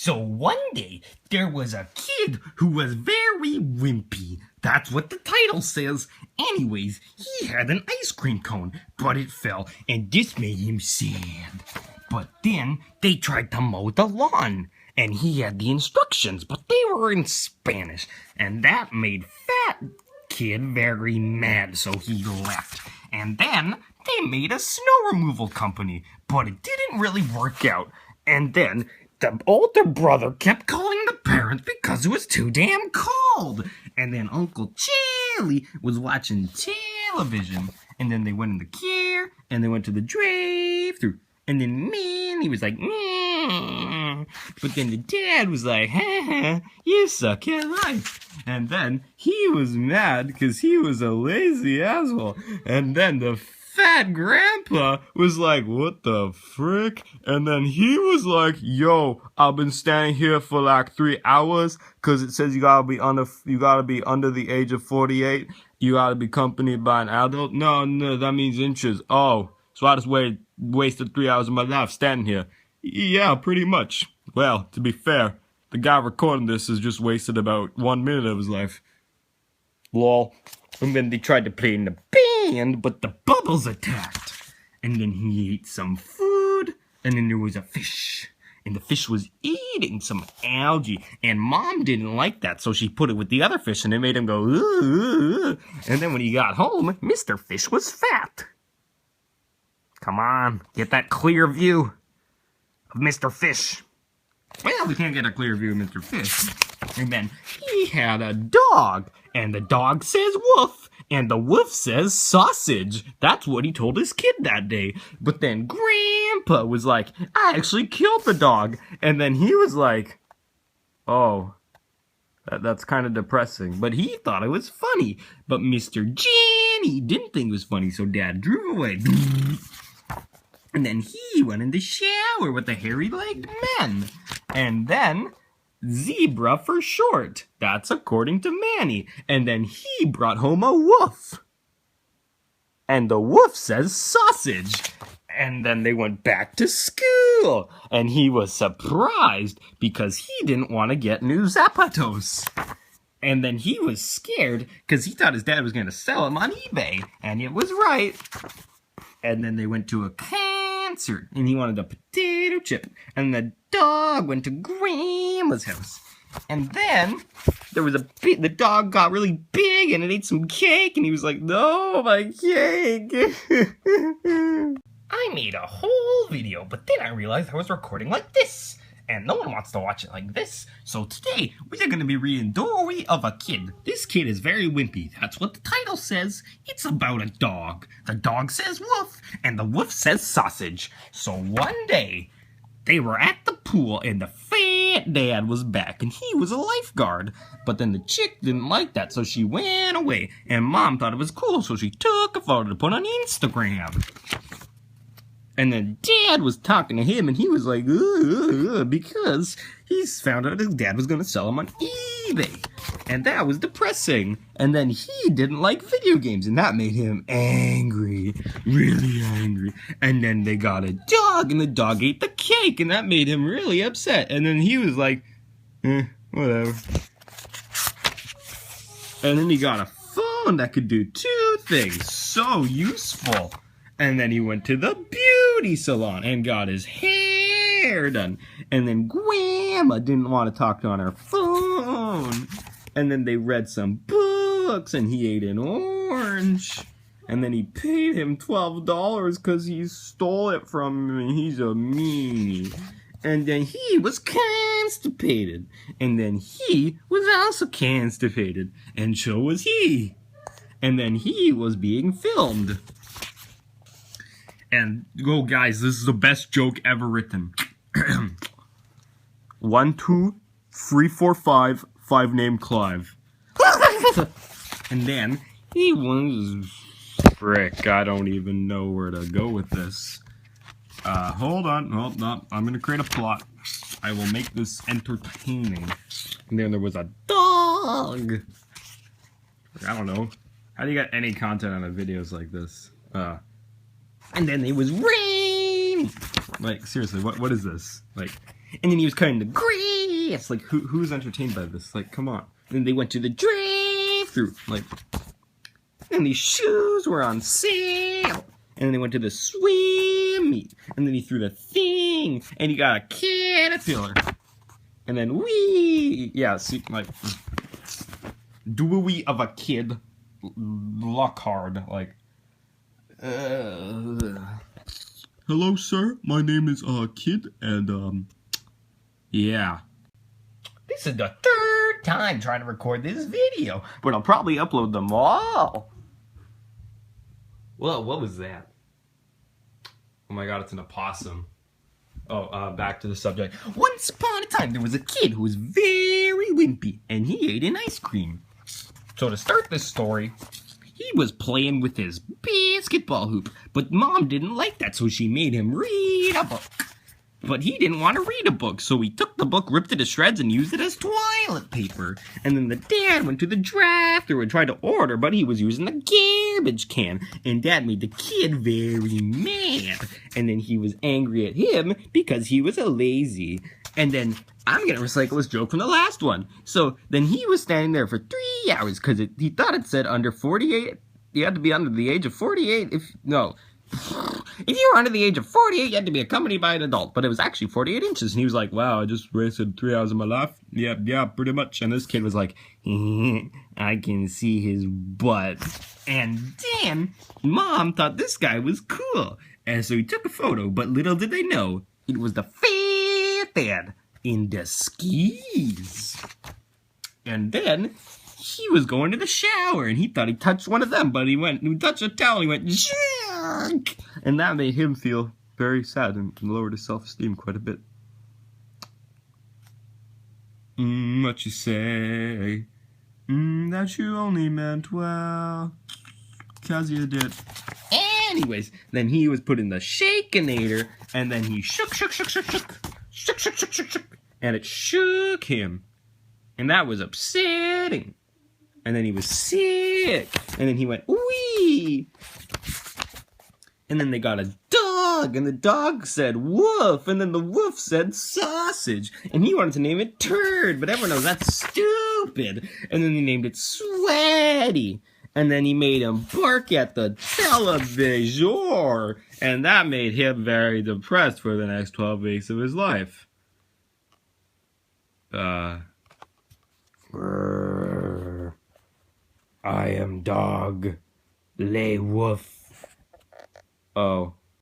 So one day, there was a kid who was very wimpy. That's what the title says. Anyways, he had an ice cream cone, but it fell, and this made him sad. But then, they tried to mow the lawn, and he had the instructions, but they were in Spanish, and that made Fat Kid very mad, so he left. And then, they made a snow removal company, but it didn't really work out. And then, the older brother kept calling the parents because it was too damn cold. And then Uncle Charlie was watching television. And then they went in the car, and they went to the drive-thru. And then Manny was like, meh. But then the dad was like, ha, you suck at life. And then he was mad because he was a lazy asshole. And then the fat grandpa was like, what the frick? And then he was like, yo, I've been standing here for like 3 hours because it says you gotta be under the age of 48. You gotta be accompanied by an adult. No, that means inches. Oh, so I just wasted 3 hours of my life standing here. Yeah, pretty much. Well, to be fair, the guy recording this has just wasted about 1 minute of his life. Lol. And then they tried to play in the band, but the bubbles attacked. And then he ate some food, and then there was a fish. And the fish was eating some algae. And Mom didn't like that, so she put it with the other fish, and it made him go, ooh. And then when he got home, Mr. Fish was fat. Come on, get that clear view of Mr. Fish. Well, we can't get a clear view of Mr. Fish. And then he had a dog, and the dog says woof, and the woof says sausage. That's what he told his kid that day. But then Grandpa was like, I actually killed the dog. And then he was like, oh, that's kind of depressing. But he thought it was funny. But Mr. Jenny didn't think it was funny, so Dad drove away. And then he went in the shower with the hairy-legged men. And then Zebra for short. That's according to Manny. And then he brought home a woof. And the woof says sausage. And then they went back to school. And he was surprised because he didn't want to get new zapatos. And then he was scared because he thought his dad was going to sell them on eBay. And it was right. And then they went to a concert, and he wanted a potato chip. And the dog went to Grandma's house. And then there was the dog got really big, and it ate some cake, and he was like, no, my cake. I made a whole video, but then I realized I was recording like this. And no one wants to watch it like this. So today, we are going to be reading Story of a Kid. This kid is very wimpy. That's what the title says. It's about a dog. The dog says woof, and the woof says sausage. So one day, they were at the pool, and the fat dad was back, and he was a lifeguard. But then the chick didn't like that, so she went away. And Mom thought it was cool, so she took a photo to put on Instagram. And then Dad was talking to him, and he was like, because he's found out his dad was going to sell him on eBay. And that was depressing. And then he didn't like video games, and that made him angry, really angry. And then they got a dog, and the dog ate the cake, and that made him really upset. And then he was like, whatever. And then he got a phone that could do 2 things. So useful. And then he went to the beauty salon and got his hair done. And then Grandma didn't want to talk on her phone. And then they read some books, and he ate an orange. And then he paid him $12 because he stole it from him, and he's a meanie. And then he was constipated. And then he was also constipated. And so was he. And then he was being filmed. And, oh guys, this is the best joke ever written. 1, 2, 3, 4, 5, 5 named Clive. And then, he was... Frick, I don't even know where to go with this. Hold on, I'm gonna create a plot. I will make this entertaining. And then there was a dog! I don't know. How do you get any content out of videos like this? And then it was rain. Like, seriously, what is this? Like, And then he was cutting the grass. Like, who's entertained by this? Like, come on. Then they went to the drive-thru. Like, and these shoes were on sale. And then they went to the swim meet. And then he threw the thing. And he got a caterpillar. And then yeah, see, like, dewey of a kid. Luck hard. Like, hello, sir. My name is, Kid. And, yeah. This is the third time trying to record this video. But I'll probably upload them all. Whoa, what was that? Oh my god, it's an opossum. Oh, back to the subject. Once upon a time, there was a kid who was very wimpy, and he ate an ice cream. So to start this story, he was playing with his basketball hoop, but Mom didn't like that, so she made him read a book. But he didn't want to read a book, so he took the book, ripped it to shreds, and used it as toilet paper. And then the dad went to the drive-thru and tried to order, but he was using the garbage can. And that made the kid very mad. And then he was angry at him because he was a lazy. And then I'm going to recycle this joke from the last one. So then he was standing there for 3 hours because he thought it said under 48. You had to be under the age of 48 if you were under the age of 48, you had to be accompanied by an adult. But it was actually 48 inches. And he was like, wow, I just wasted 3 hours of my life. Yeah, pretty much. And this kid was like, I can see his butt. And then Mom thought this guy was cool. And so he took a photo. But little did they know, it was the fat dad in the skis. And then he was going to the shower. And he thought he touched one of them. But he touched a towel. And he went, Jerk! And that made him feel very sad and lowered his self-esteem quite a bit. What you say? That you only meant well, 'cause you did. Anyways, then he was put in the Shakeinator, and then he shook, and it shook him. And that was upsetting. And then he was sick. And then he went, wee! And then they got a dog, and the dog said woof, and then the woof said sausage. And he wanted to name it Turd, but everyone knows that's stupid. And then he named it Sweaty. And then he made him bark at the televisor. And that made him very depressed for the next 12 weeks of his life. I am dog. Lay woof. Oh.